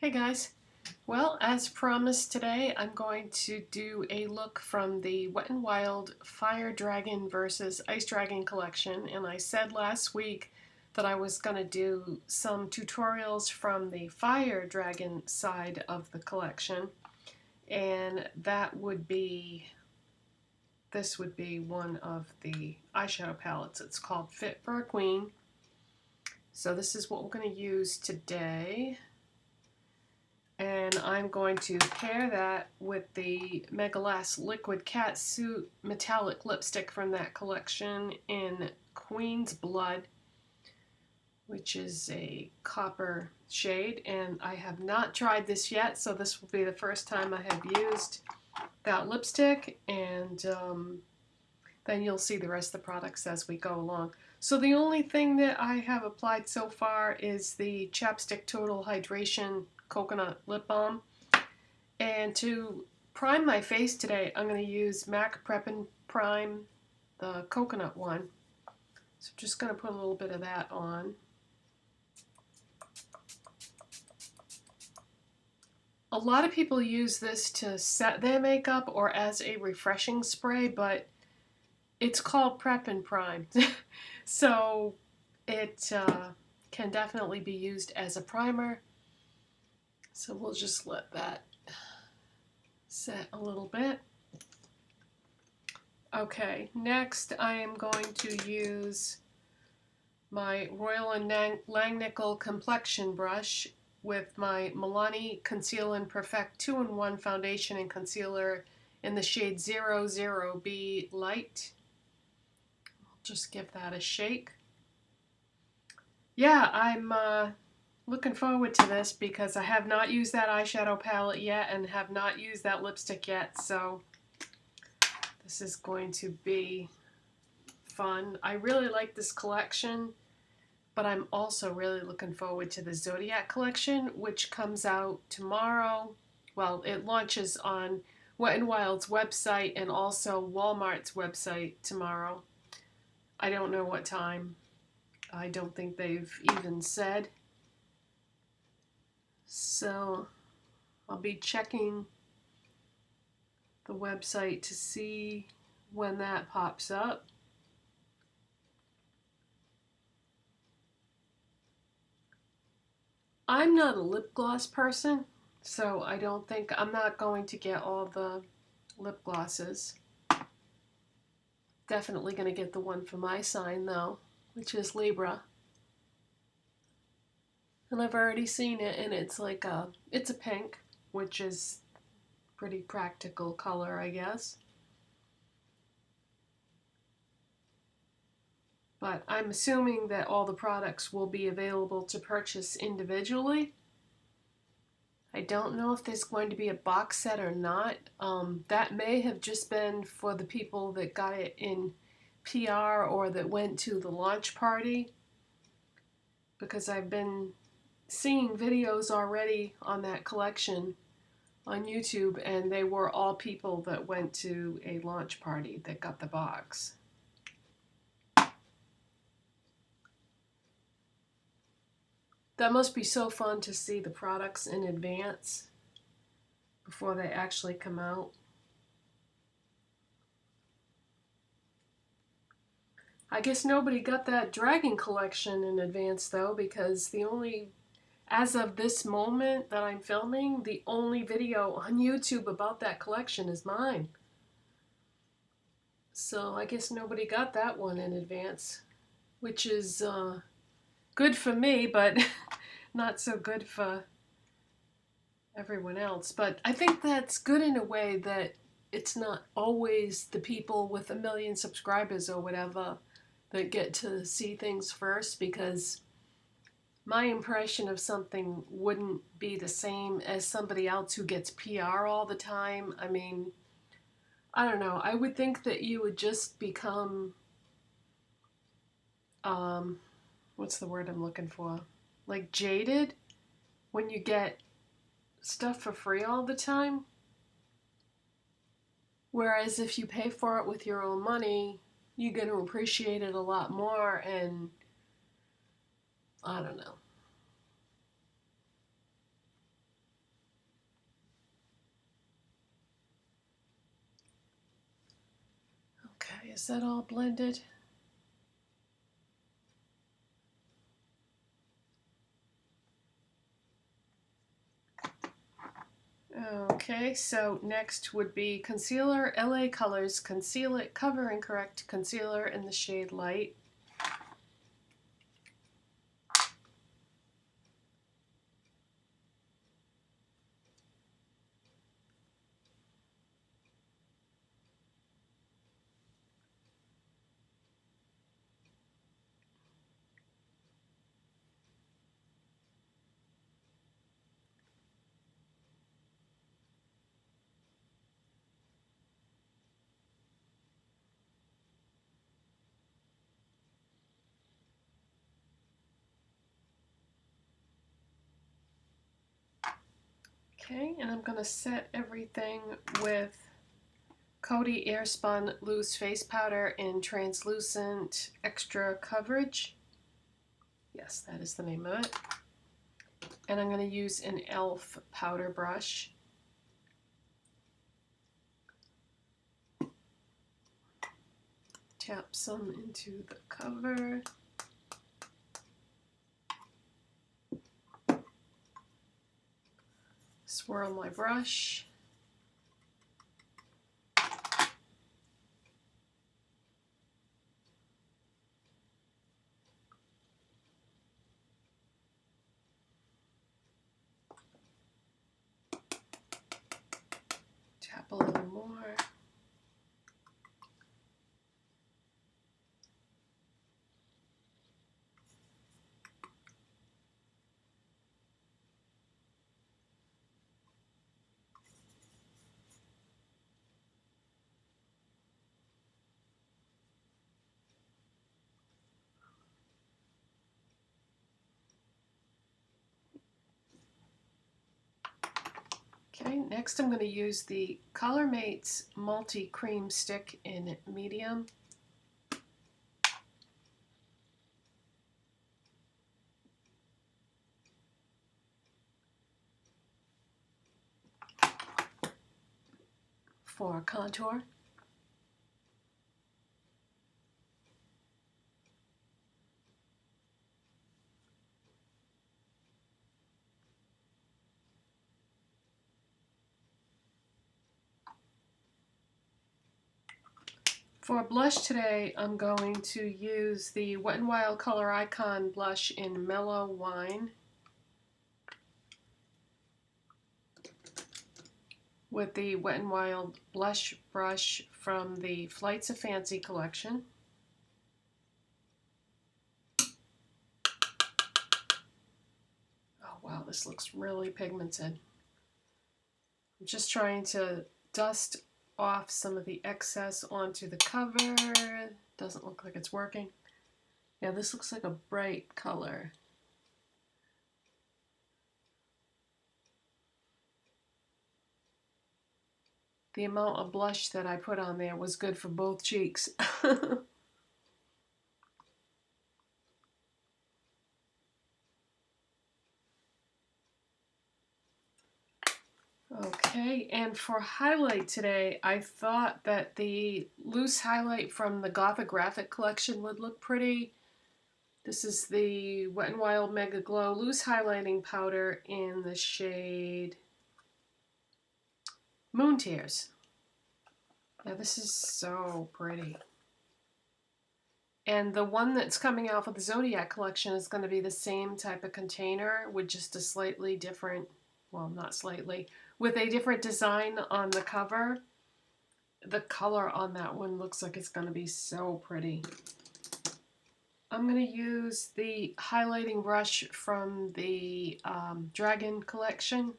Hey guys. Well, as promised today, I'm going to do a look from the Wet n Wild Fire Dragon versus Ice Dragon collection, and I said last week that I was going to do some tutorials from the Fire Dragon side of the collection, and this would be one of the eyeshadow palettes. It's called Fit for a Queen. So this is what we're going to use today. And I'm going to pair that with the Megalast Liquid Catsuit metallic lipstick from that collection in Queen's Blood, which is a copper shade. And I have not tried this yet, so this will be the first time I have used that lipstick. And then you'll see the rest of the products as we go along. So the only thing that I have applied so far is the Chapstick Total Hydration Coconut Lip Balm. And to prime my face today, I'm going to use MAC Prep and Prime, the coconut one. So I'm just going to put a little bit of that on. A lot of people use this to set their makeup or as a refreshing spray, but it's called Prep and Prime. So it can definitely be used as a primer. So we'll just let that set a little bit. Okay, next I am going to use my Royal and Langnickel complexion brush with my Milani Conceal and Perfect 2-in-1 foundation and concealer in the shade 00B Light. I'll just give that a shake. Yeah, I'm looking forward to this because I have not used that eyeshadow palette yet and have not used that lipstick yet, so this is going to be fun. I really like this collection, but I'm also really looking forward to the Zodiac collection, which comes out tomorrow. Well, it launches on Wet n Wild's website and also Walmart's website tomorrow. I don't know what time. I don't think they've even said. So I'll be checking the website to see when that pops up. I'm not a lip gloss person, so I'm not going to get all the lip glosses. Definitely going to get the one for my sign though, which is Libra. And I've already seen it, and it's a pink, which is pretty practical color, I guess. But I'm assuming that all the products will be available to purchase individually. I don't know if there's going to be a box set or not. That may have just been for the people that got it in PR or that went to the launch party, because I've been seeing videos already on that collection on YouTube, and they were all people that went to a launch party that got the box. That must be so fun to see the products in advance before they actually come out. I guess nobody got that Dragon collection in advance though, because as of this moment that I'm filming, the only video on YouTube about that collection is mine. So I guess nobody got that one in advance, which is good for me, but not so good for everyone else. But I think that's good in a way that it's not always the people with 1 million subscribers or whatever that get to see things first, because my impression of something wouldn't be the same as somebody else who gets PR all the time. I mean, I don't know. I would think that you would just become, what's the word I'm looking for? Like jaded when you get stuff for free all the time. Whereas if you pay for it with your own money, you get to appreciate it a lot more, and I don't know. is that all blended? Okay, so next would be concealer, LA Colors Conceal It Cover and Correct Concealer in the shade Light. Okay, and I'm going to set everything with Coty Airspun Loose Face Powder in Translucent Extra Coverage. Yes, that is the name of it. And I'm going to use an e.l.f. powder brush. Tap some into the cover. Swirl my brush. Tap a little more. Okay, next I'm going to use the Colormates Multi Cream Stick in medium. For contour. For blush today, I'm going to use the Wet n Wild Coloricon blush in Mellow Wine with the Wet n Wild blush brush from the Flights of Fancy collection. Oh wow, this looks really pigmented. I'm just trying to dust off some of the excess onto the cover. Doesn't look like it's working. Yeah, this looks like a bright color. The amount of blush that I put on there was good for both cheeks. Okay, and for highlight today, I thought that the loose highlight from the Goth-O-Graphic collection would look pretty. This is the Wet n Wild Mega Glow Loose Highlighting Powder in the shade Moon Tears. Yeah, this is so pretty. And the one that's coming out with the Zodiac collection is going to be the same type of container with just a slightly different, well, not slightly, with a different design on the cover. The color on that one looks like it's going to be so pretty. I'm going to use the highlighting brush from the Dragon collection.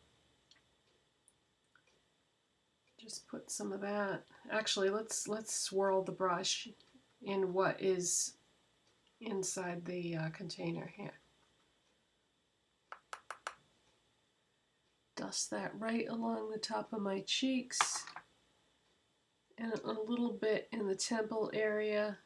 Just put some of that. Actually, let's swirl the brush in what is inside the container here. Dust that right along the top of my cheeks and a little bit in the temple area.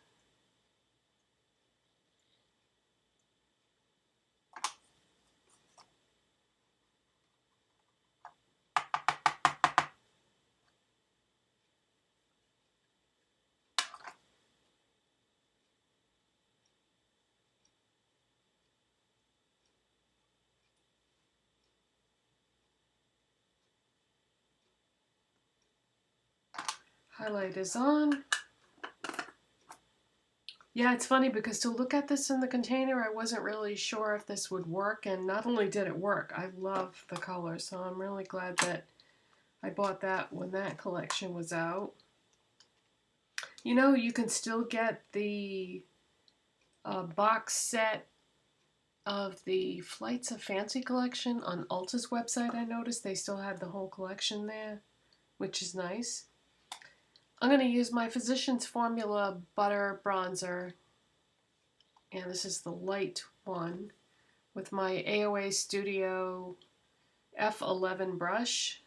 Highlight is on. Yeah, it's funny because to look at this in the container, I wasn't really sure if this would work, and not only did it work, I love the color, so I'm really glad that I bought that when that collection was out. You know, you can still get the box set of the Flights of Fancy collection on Ulta's website. I noticed they still have the whole collection there, which is nice. I'm going to use my Physicians Formula Butter Bronzer, and this is the light one, with my AOA Studio F11 brush.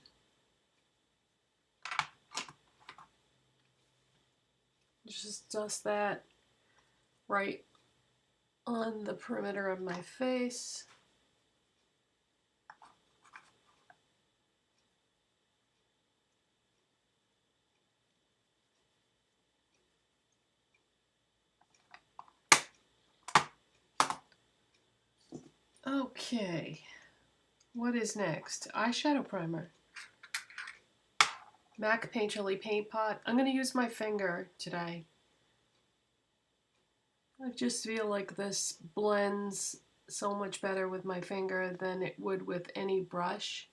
Just dust that right on the perimeter of my face. Okay, what is next? Eyeshadow primer. MAC Painterly Paint Pot. I'm going to use my finger today. I just feel like this blends so much better with my finger than it would with any brush.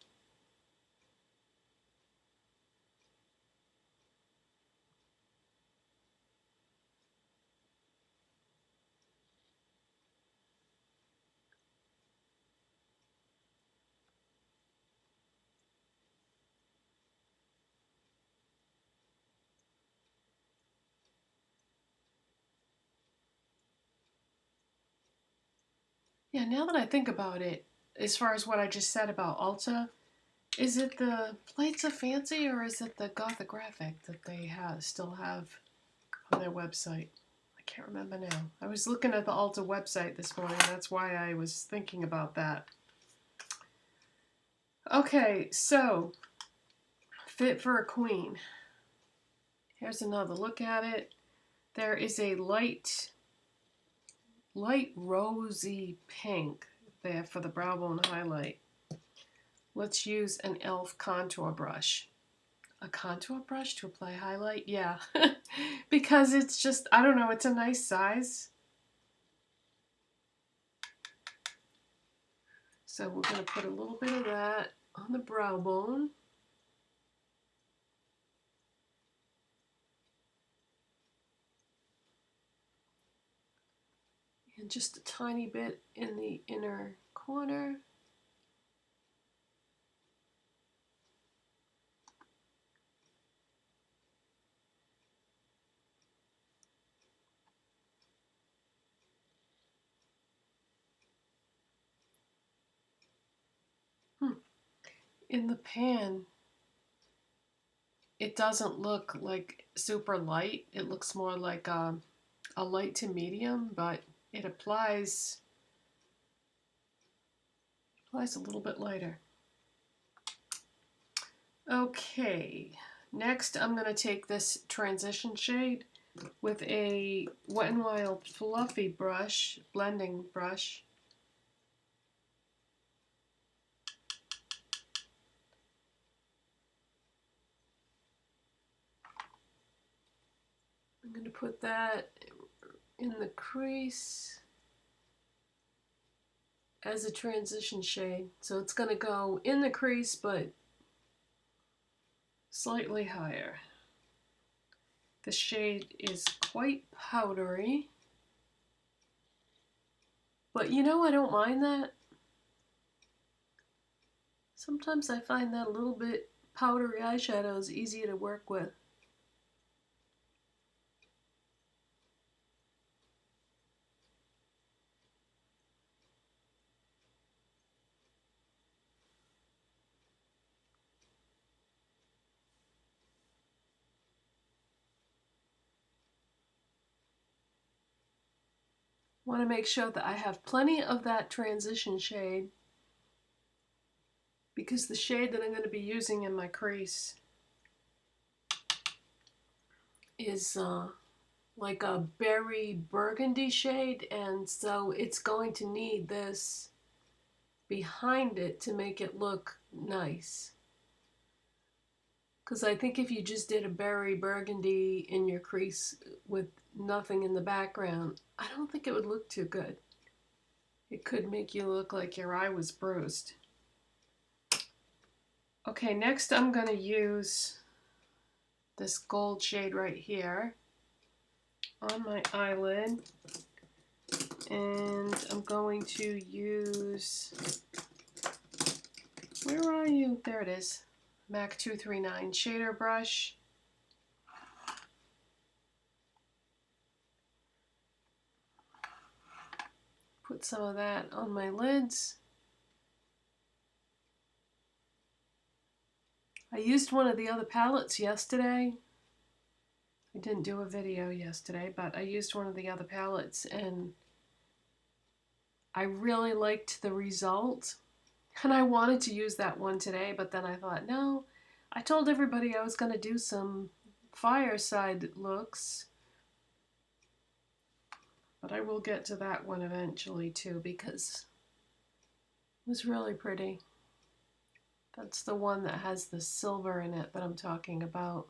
Yeah, now that I think about it, as far as what I just said about Ulta, is it the Flights of Fancy or is it the Goth-O-Graphic that they still have on their website? I can't remember now. I was looking at the Ulta website this morning. That's why I was thinking about that. Okay, so Fit for a Queen. Here's another look at it. There is a light rosy pink there for the brow bone highlight. Let's use an e.l.f. contour brush. A contour brush to apply highlight? Yeah, because it's just, I don't know, it's a nice size. So we're going to put a little bit of that on the brow bone. And just a tiny bit in the inner corner. In the pan, it doesn't look like super light. It looks more like a light to medium, but it applies a little bit lighter. Okay, next I'm going to take this transition shade with a Wet n Wild fluffy brush, blending brush. I'm going to put that in the crease as a transition shade. So it's going to go in the crease but slightly higher. The shade is quite powdery, but you know, I don't mind that. Sometimes I find that a little bit powdery eyeshadow is easier to work with. Want to make sure that I have plenty of that transition shade because the shade that I'm going to be using in my crease is like a berry burgundy shade, and so it's going to need this behind it to make it look nice. Because I think if you just did a berry burgundy in your crease with nothing in the background, I don't think it would look too good. It could make you look like your eye was bruised. Okay, next I'm going to use this gold shade right here on my eyelid. And I'm going to use, where are you? There it is. MAC 239 shader brush. Put some of that on my lids. I used one of the other palettes yesterday. I didn't do a video yesterday, but I used one of the other palettes and I really liked the result. And I wanted to use that one today, but then I thought, no, I told everybody I was going to do some fireside looks. But I will get to that one eventually too, because it was really pretty. That's the one that has the silver in it that I'm talking about.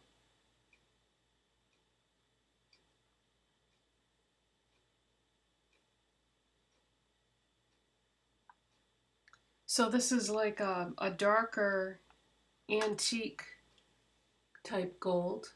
So this is like a darker antique type gold.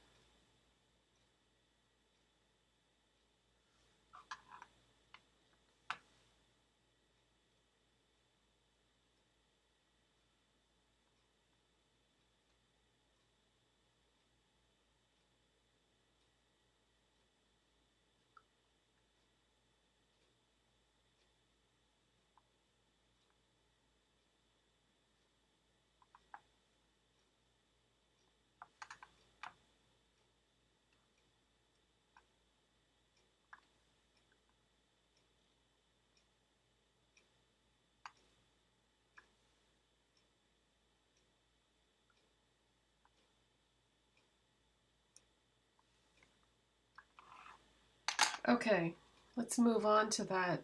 Okay, let's move on to that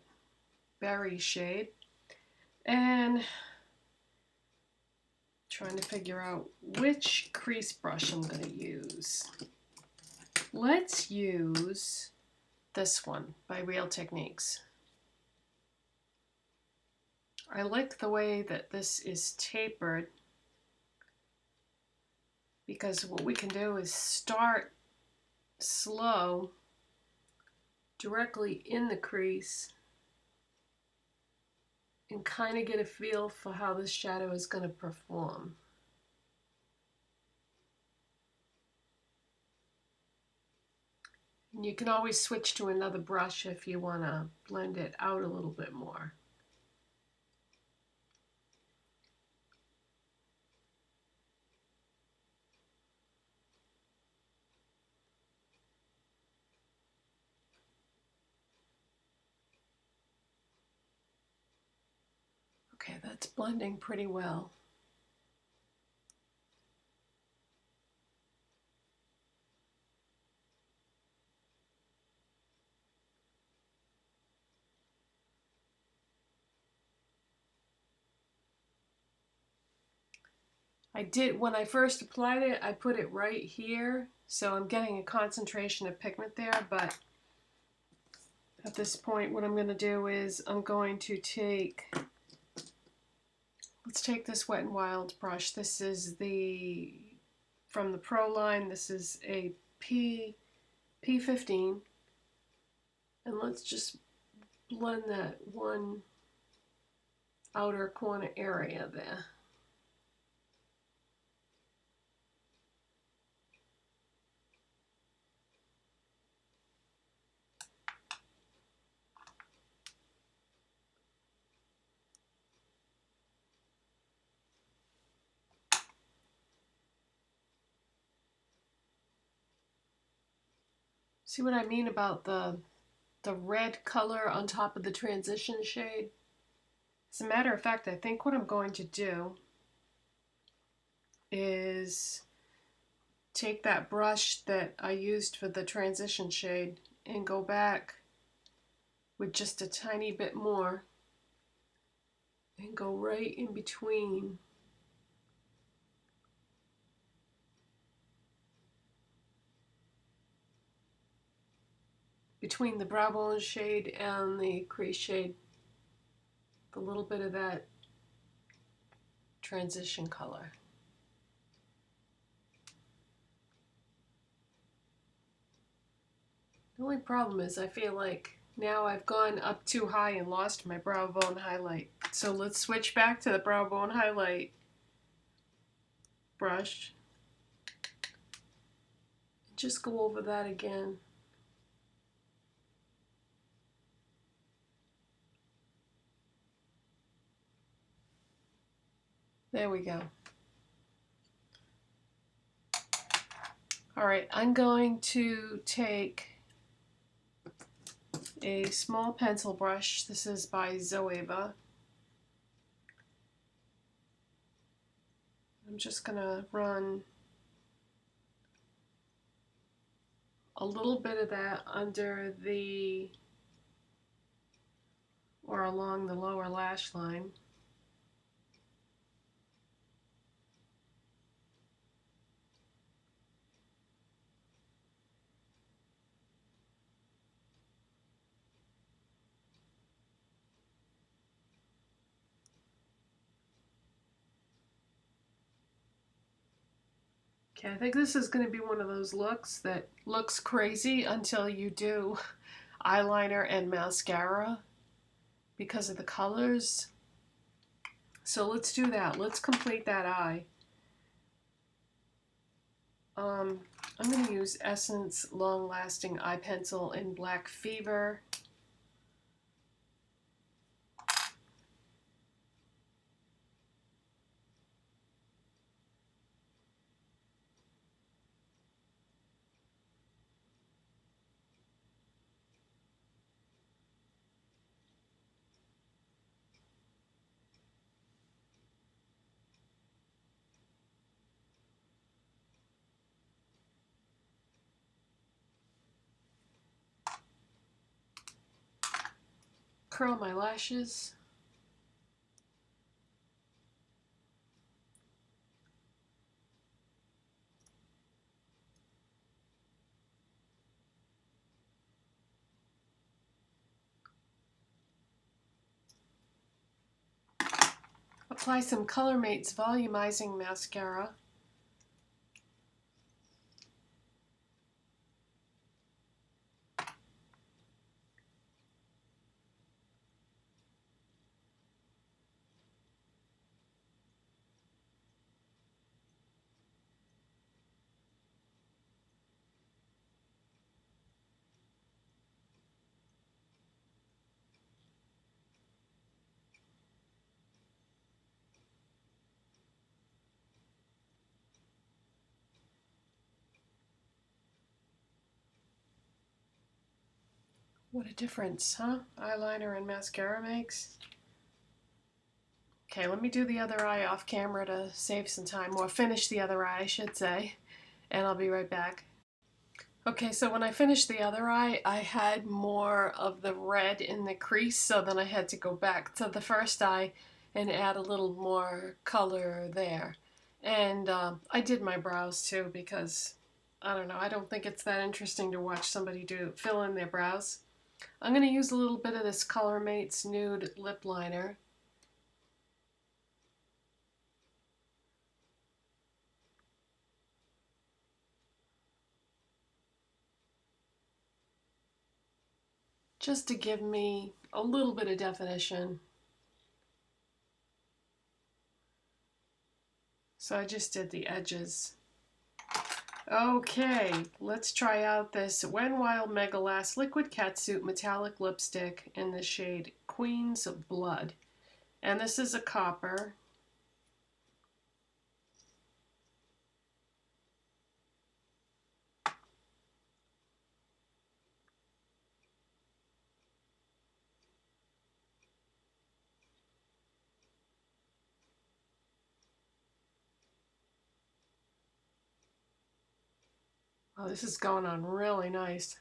berry shade. And trying to figure out which crease brush I'm going to use. Let's use this one by Real Techniques. I like the way that this is tapered, because what we can do is start slow directly in the crease and kind of get a feel for how this shadow is going to perform. And you can always switch to another brush if you want to blend it out a little bit more. Okay, that's blending pretty well. I did, when I first applied it, I put it right here, so I'm getting a concentration of pigment there, but at this point what I'm going to do is I'm going to take, let's take this Wet n Wild brush. This is from the Pro line. This is a P15, and let's just blend that one outer corner area there. See what I mean about the red color on top of the transition shade? As a matter of fact, I think what I'm going to do is take that brush that I used for the transition shade and go back with just a tiny bit more and go right in between between the brow bone shade and the crease shade, a little bit of that transition color. The only problem is I feel like now I've gone up too high and lost my brow bone highlight. So let's switch back to the brow bone highlight brush. Just go over that again. There we go. All right, I'm going to take a small pencil brush. This is by Zoeva. I'm just gonna run a little bit of that under the, or along the lower lash line. Okay, I think this is going to be one of those looks that looks crazy until you do eyeliner and mascara because of the colors. So let's do that. Let's complete that eye. I'm going to use Essence Long Lasting Eye Pencil in Black Fever. Curl my lashes. Apply some Colormates Volumizing Mascara. What a difference, huh? Eyeliner and mascara makes. Okay, let me do the other eye off camera to save some time, or finish the other eye, I should say, and I'll be right back. Okay, so when I finished the other eye, I had more of the red in the crease, so then I had to go back to the first eye and add a little more color there. And I did my brows too because, I don't know, I don't think it's that interesting to watch somebody fill in their brows. I'm going to use a little bit of this Colormates Nude Lip Liner. Just to give me a little bit of definition. So I just did the edges. Okay, let's try out this When Wild Megalast Liquid Catsuit Metallic Lipstick in the shade Queen's Blood. And this is a copper. Oh, this is going on really nice.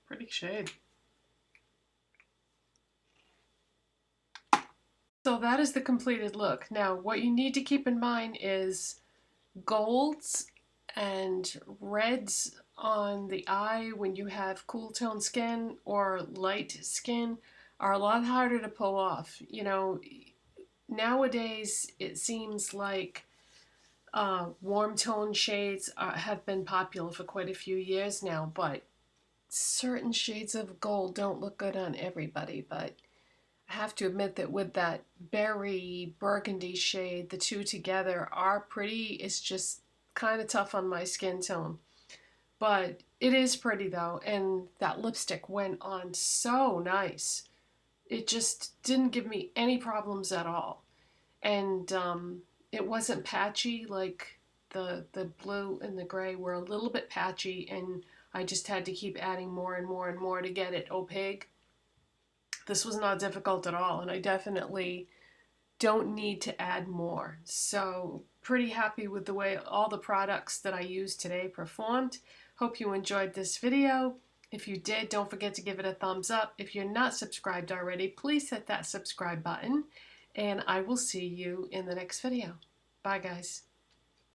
Pretty shade. So that is the completed look. Now, what you need to keep in mind is golds and reds on the eye when you have cool tone skin or light skin are a lot harder to pull off. You know, nowadays it seems like warm tone shades have been popular for quite a few years now, but certain shades of gold don't look good on everybody. But I have to admit that with that berry burgundy shade, the two together are pretty. It's just kind of tough on my skin tone. But it is pretty though, and that lipstick went on so nice. It just didn't give me any problems at all. And it wasn't patchy like the blue and the gray were a little bit patchy, and I just had to keep adding more and more and more to get it opaque. This was not difficult at all, and I definitely don't need to add more. So pretty happy with the way all the products that I used today performed. Hope you enjoyed this video. If you did, don't forget to give it a thumbs up. If you're not subscribed already, please hit that subscribe button, and I will see you in the next video. Bye, guys.